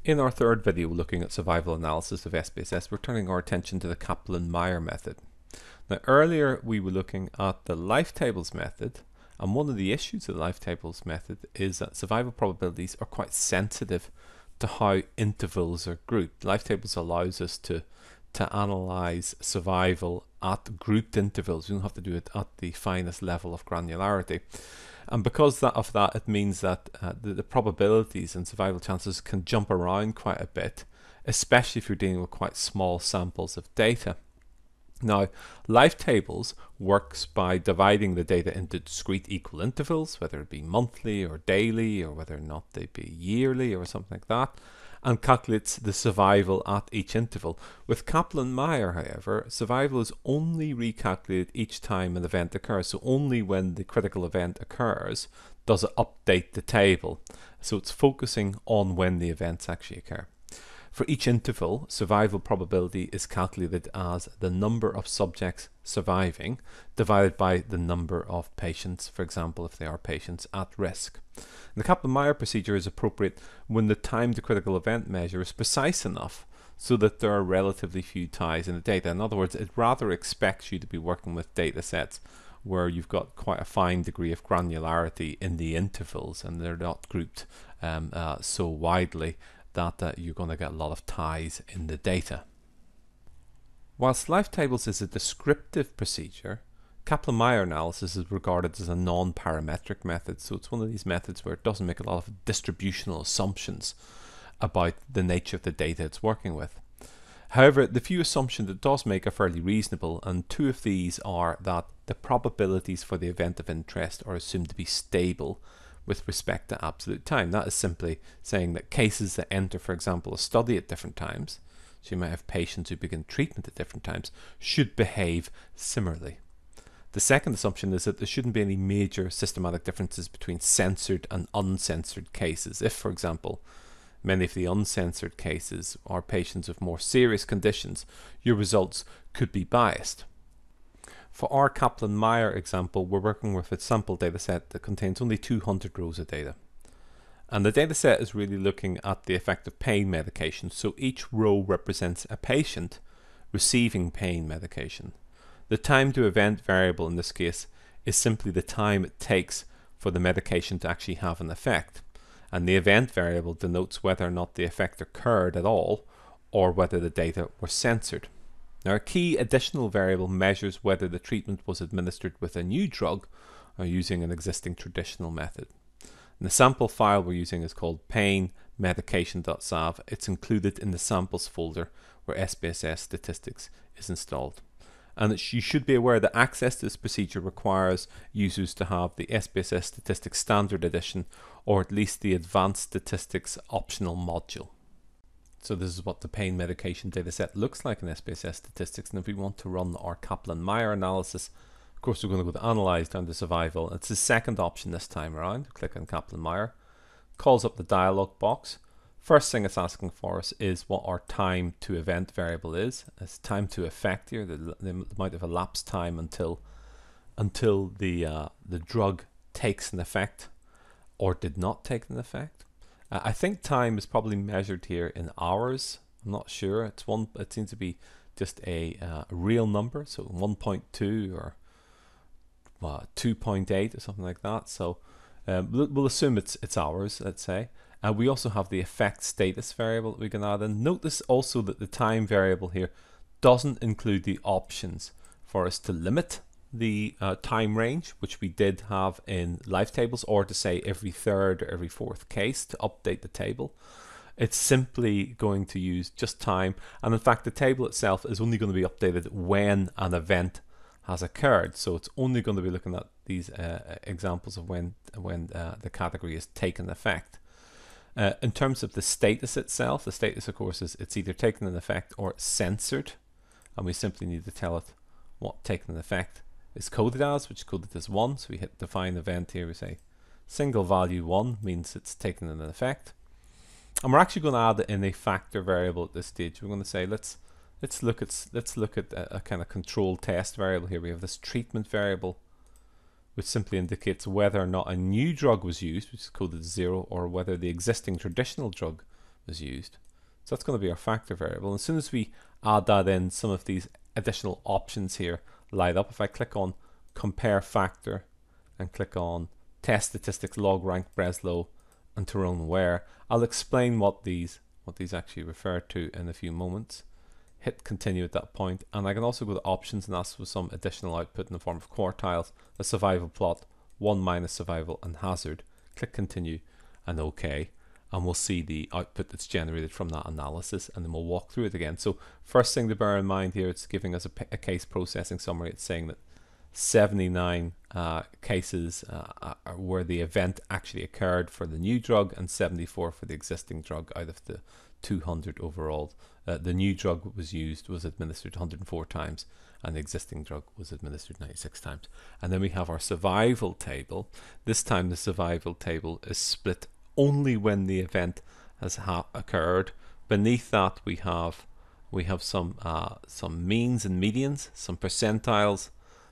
In our third video looking at survival analysis of SPSS, we're turning our attention to the Kaplan-Meier method. Now earlier we were looking at the life tables method, and one of the issues of the life tables method is that survival probabilities are quite sensitive to how intervals are grouped. Life tables allows us to analyze survival at grouped intervals. We don't have to do it at the finest level of granularity. And because of that, it means that the probabilities and survival chances can jump around quite a bit, especially if you're dealing with quite small samples of data. Now, life tables works by dividing the data into discrete equal intervals, whether it be monthly or daily, or whether or not they be yearly or something like that, and calculates the survival at each interval. With Kaplan-Meier, however, survival is only recalculated each time an event occurs. So only when the critical event occurs does it update the table. So it's focusing on when the events actually occur. For each interval, survival probability is calculated as the number of subjects surviving divided by the number of patients, for example, if they are patients at risk. And the Kaplan-Meier procedure is appropriate when the time to critical event measure is precise enough so that there are relatively few ties in the data. In other words, it rather expects you to be working with data sets where you've got quite a fine degree of granularity in the intervals and they're not grouped so widely that you're going to get a lot of ties in the data. Whilst life tables is a descriptive procedure, Kaplan-Meier analysis is regarded as a non-parametric method, so it's one of these methods where it doesn't make a lot of distributional assumptions about the nature of the data it's working with. However, the few assumptions it does make are fairly reasonable, and two of these are that the probabilities for the event of interest are assumed to be stable with respect to absolute time. That is simply saying that cases that enter, for example, a study at different times, so you might have patients who begin treatment at different times, should behave similarly. The second assumption is that there shouldn't be any major systematic differences between censored and uncensored cases. If, for example, many of the uncensored cases are patients with more serious conditions, your results could be biased. For our Kaplan-Meier example, we're working with a sample data set that contains only 200 rows of data. And the data set is really looking at the effect of pain medication. So each row represents a patient receiving pain medication. The time to event variable in this case is simply the time it takes for the medication to actually have an effect. And the event variable denotes whether or not the effect occurred at all or whether the data were censored. Now, a key additional variable measures whether the treatment was administered with a new drug or using an existing traditional method. And the sample file we're using is called painmedication.sav. It's included in the samples folder where SPSS statistics is installed. And you should be aware that access to this procedure requires users to have the SPSS Statistics Standard Edition or at least the Advanced Statistics optional module. So this is what the pain medication dataset looks like in SPSS statistics, and if we want to run our Kaplan-Meier analysis, of course we're going to go to Analyze down to Survival. It's the second option this time around. Click on Kaplan-Meier, calls up the dialog box. First thing it's asking for us is what our time to event variable is. It's time to effect here, the amount of elapsed time until the drug takes an effect or did not take an effect. I think time is probably measured here in hours. I'm not sure. It seems to be just a real number, so 1.2 or 2.8 or something like that. So we'll assume it's hours, let's say. We also have the effect status variable that we can add in. Notice also that the time variable here doesn't include the options for us to limit the time range, which we did have in life tables, or to say every third or every fourth case to update the table. It's simply going to use just time, and in fact the table itself is only going to be updated when an event has occurred. So it's only going to be looking at these examples of when the category has taken effect. In terms of the status itself, the status of course is it's either taken an effect or it's censored, and we simply need to tell it what taken an effect is coded as, which is coded as 1. So we hit define event here, we say single value 1 means it's taken an effect. And we're actually going to add in a factor variable at this stage. We're going to say let's look at a kind of control test variable here. We have this treatment variable which simply indicates whether or not a new drug was used, which is coded as 0, or whether the existing traditional drug was used. So that's going to be our factor variable. As soon as we add that in, some of these additional options here light up. If I click on compare factor and click on test statistics, log rank, Breslow and Tyrone Ware, I'll explain what these actually refer to in a few moments. Hit continue at that point, and I can also go to options and ask for some additional output in the form of quartiles, a survival plot, 1 minus survival and hazard. Click continue and OK, and we'll see the output that's generated from that analysis, and then we'll walk through it again. So first thing to bear in mind here, it's giving us a case processing summary. It's saying that 79 cases where the event actually occurred for the new drug and 74 for the existing drug out of the 200 overall. The new drug was administered 104 times, and the existing drug was administered 96 times. And then we have our survival table. This time the survival table is split only when the event has occurred. Beneath that we have some means and medians, some percentiles,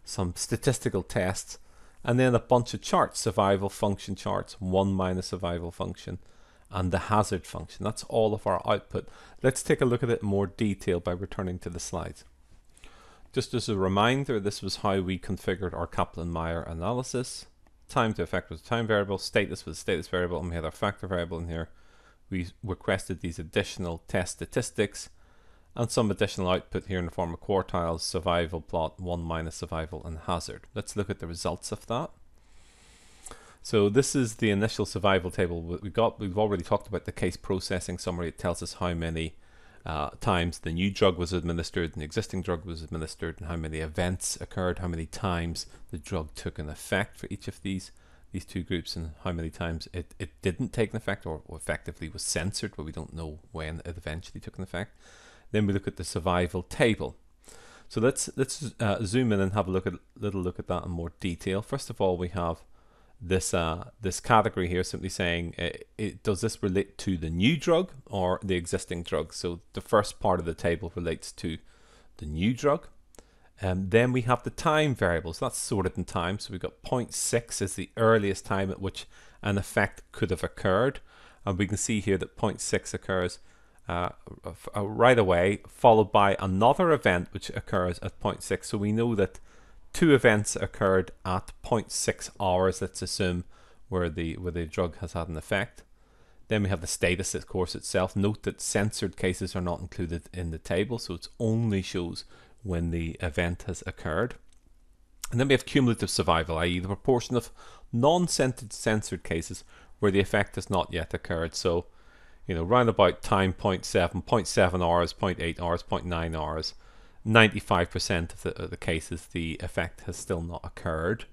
some statistical tests, and then a bunch of charts, survival function charts, 1 minus survival function, and the hazard function. That's all of our output. Let's take a look at it in more detail by returning to the slides. Just as a reminder, this was how we configured our Kaplan-Meier analysis. Time to effect was a time variable, status was a status variable, and we had our factor variable in here. We requested these additional test statistics and some additional output here in the form of quartiles, survival plot, 1 minus survival and hazard. Let's look at the results of that. So this is the initial survival table we got. We've already talked about the case processing summary. It tells us how many times the new drug was administered and the existing drug was administered, and how many events occurred, how many times the drug took an effect for each of these two groups, and how many times it didn't take an effect or effectively was censored, but we don't know when it eventually took an effect. Then we look at the survival table. So let's zoom in and have a little look at that in more detail. First of all, we have this category here simply saying does this relate to the new drug or the existing drug. So the first part of the table relates to the new drug. Then we have the time variables. That's sorted in time. So we've got 0.6 is the earliest time at which an effect could have occurred, and we can see here that 0.6 occurs right away, followed by another event which occurs at 0.6. So we know that 2 events occurred at 0.6 hours, let's assume, where the drug has had an effect. Then we have the status course itself. Note that censored cases are not included in the table, so it only shows when the event has occurred. And then we have cumulative survival, i.e. the proportion of non-censored cases where the effect has not yet occurred. So, you know, round about time 0.7 hours, 0.8 hours, 0.9 hours, 95% of the cases the effect has still not occurred.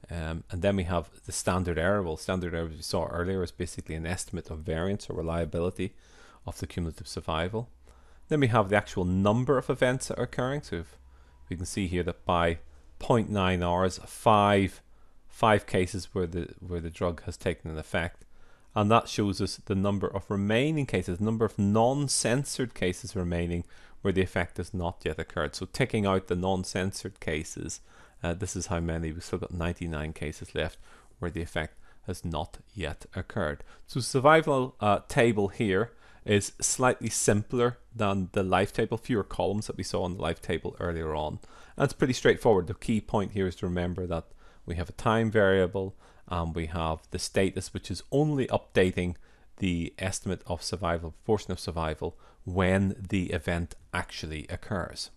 And then we have the standard error. Well, standard error, as we saw earlier, is basically an estimate of variance or reliability of the cumulative survival. Then we have the actual number of events that are occurring. So if we can see here that by 0.9 hours, five cases where the drug has taken an effect, and that shows us the number of remaining cases, number of non-censored cases remaining where the effect has not yet occurred. So taking out the non-censored cases, this is how many. We've still got 99 cases left where the effect has not yet occurred. So survival table here is slightly simpler than the life table, fewer columns that we saw in the life table earlier on. And it's pretty straightforward. The key point here is to remember that we have a time variable and we have the status, which is only updating the estimate of survival, proportion of survival, when the event actually occurs.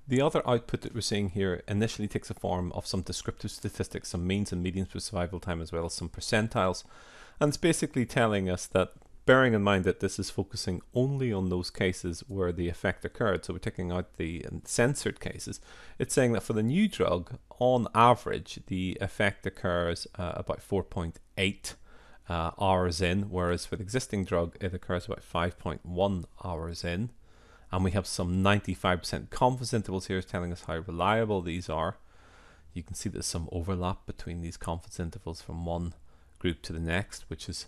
The other output that we're seeing here initially takes a form of some descriptive statistics, some means and medians for survival time, as well as some percentiles. And it's basically telling us that, bearing in mind that this is focusing only on those cases where the effect occurred, so we're taking out the censored cases, it's saying that for the new drug, on average, the effect occurs about 4.8 hours in, whereas for the existing drug, it occurs about 5.1 hours in. And we have some 95% confidence intervals here telling us how reliable these are. You can see there's some overlap between these confidence intervals from one group to the next, which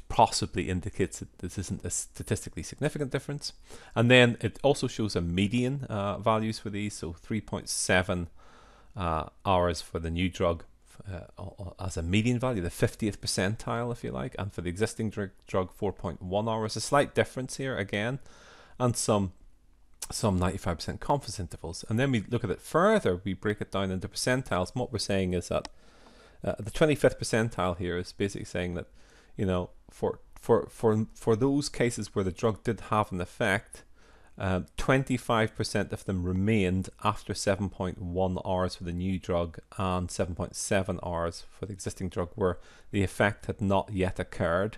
possibly indicates that this isn't a statistically significant difference. And then it also shows a median values for these, so 3.7 hours for the new drug, as a median value, the 50th percentile, if you like, and for the existing drug 4.1 hours. A slight difference here again, and some 95% confidence intervals. And then we look at it further, we break it down into percentiles, and what we're saying is that the 25th percentile here is basically saying that, you know, for those cases where the drug did have an effect, 25% of them remained after 7.1 hours for the new drug and 7.7 hours for the existing drug, where the effect had not yet occurred.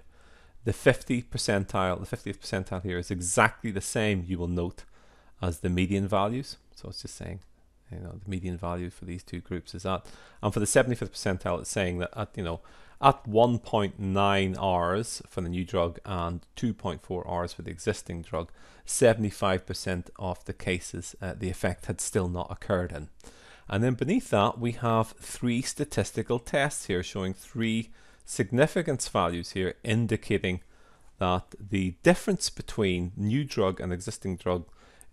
The 50th percentile here is exactly the same, you will note, as the median values. So it's just saying, you know, the median value for these two groups is that. And for the 75th percentile, it's saying that at 1.9 hours for the new drug and 2.4 hours for the existing drug, 75% of the cases the effect had still not occurred in. And then beneath that, we have 3 statistical tests here showing 3 significance values here, indicating that the difference between new drug and existing drug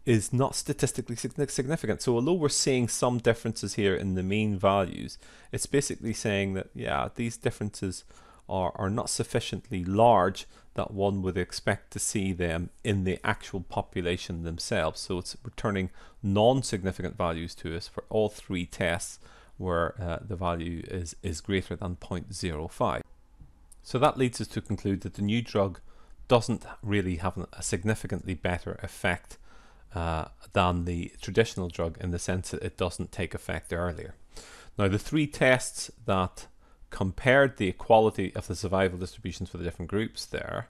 is not statistically significant. So although we're seeing some differences here in the mean values, it's basically saying that, yeah, these differences are not sufficiently large that one would expect to see them in the actual population themselves. So it's returning non-significant values to us for all 3 tests where the value is greater than 0.05. So that leads us to conclude that the new drug doesn't really have a significantly better effect than the traditional drug, in the sense that it doesn't take effect earlier. Now, the 3 tests that compared the equality of the survival distributions for the different groups there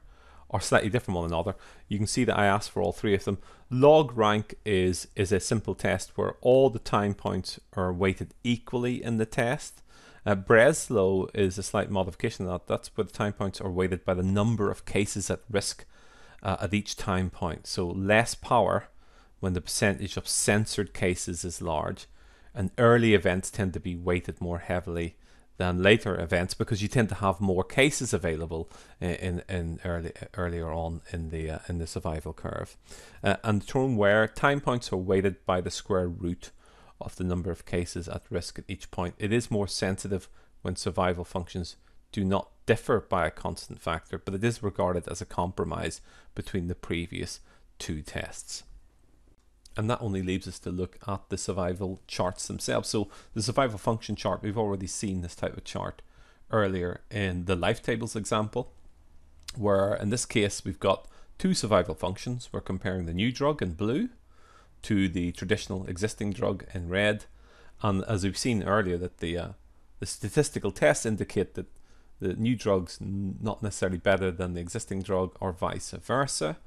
are slightly different one another. You can see that I asked for all 3 of them. Log rank is a simple test where all the time points are weighted equally in the test. Breslow is a slight modification of that. That's where the time points are weighted by the number of cases at risk at each time point. So less power when the percentage of censored cases is large, and early events tend to be weighted more heavily than later events because you tend to have more cases available earlier on in the survival curve. And shown where time points are weighted by the square root of the number of cases at risk at each point. It is more sensitive when survival functions do not differ by a constant factor, but it is regarded as a compromise between the previous 2 tests. And that only leaves us to look at the survival charts themselves. So the survival function chart, we've already seen this type of chart earlier in the life tables example, where in this case we've got 2 survival functions. We're comparing the new drug in blue to the traditional existing drug in red. And as we've seen earlier, that the statistical tests indicate that the new drug's not necessarily better than the existing drug, or vice versa.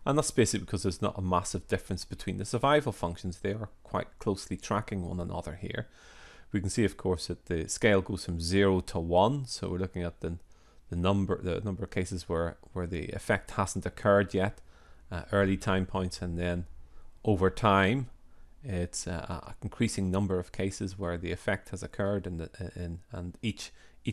And that's basically because there's not a massive difference between the survival functions. They are quite closely tracking one another here. We can see, of course, that the scale goes from 0 to 1. So we're looking at the number of cases where the effect hasn't occurred yet, early time points, and then over time, it's an increasing number of cases where the effect has occurred, and each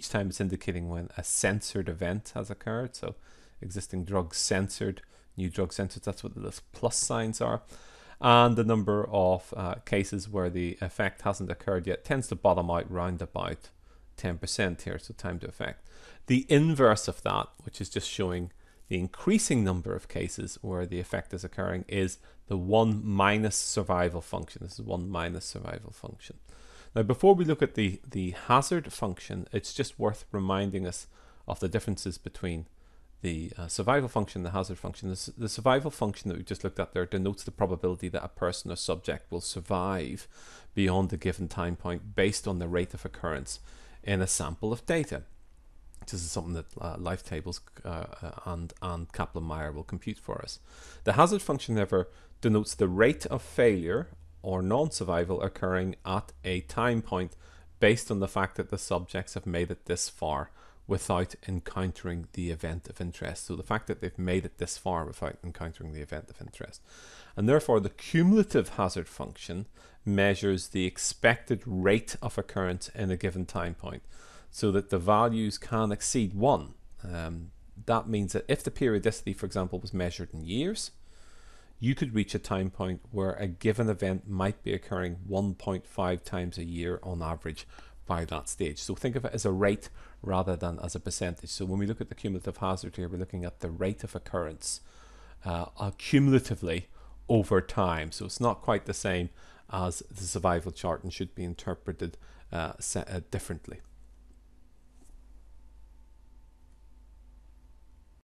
time it's indicating when a censored event has occurred. So existing drugs censored, new drug censored, that's what the plus signs are. And the number of cases where the effect hasn't occurred yet tends to bottom out round about 10% here, so time to effect. The inverse of that, which is just showing the increasing number of cases where the effect is occurring, is the 1 minus survival function. This is 1 minus survival function. Now, before we look at the hazard function, it's just worth reminding us of the differences between the survival function and the hazard function. The survival function that we just looked at there denotes the probability that a person or subject will survive beyond a given time point based on the rate of occurrence in a sample of data. This is something that life tables and Kaplan-Meier will compute for us. The hazard function, however, denotes the rate of failure or non-survival occurring at a time point based on the fact that the subjects have made it this far without encountering the event of interest. So the fact that they've made it this far without encountering the event of interest. And therefore the cumulative hazard function measures the expected rate of occurrence in a given time point, so that the values can exceed 1. That means that if the periodicity, for example, was measured in years, you could reach a time point where a given event might be occurring 1.5 times a year on average, by that stage. So think of it as a rate rather than as a percentage. So when we look at the cumulative hazard here, we're looking at the rate of occurrence cumulatively over time. So it's not quite the same as the survival chart and should be interpreted differently.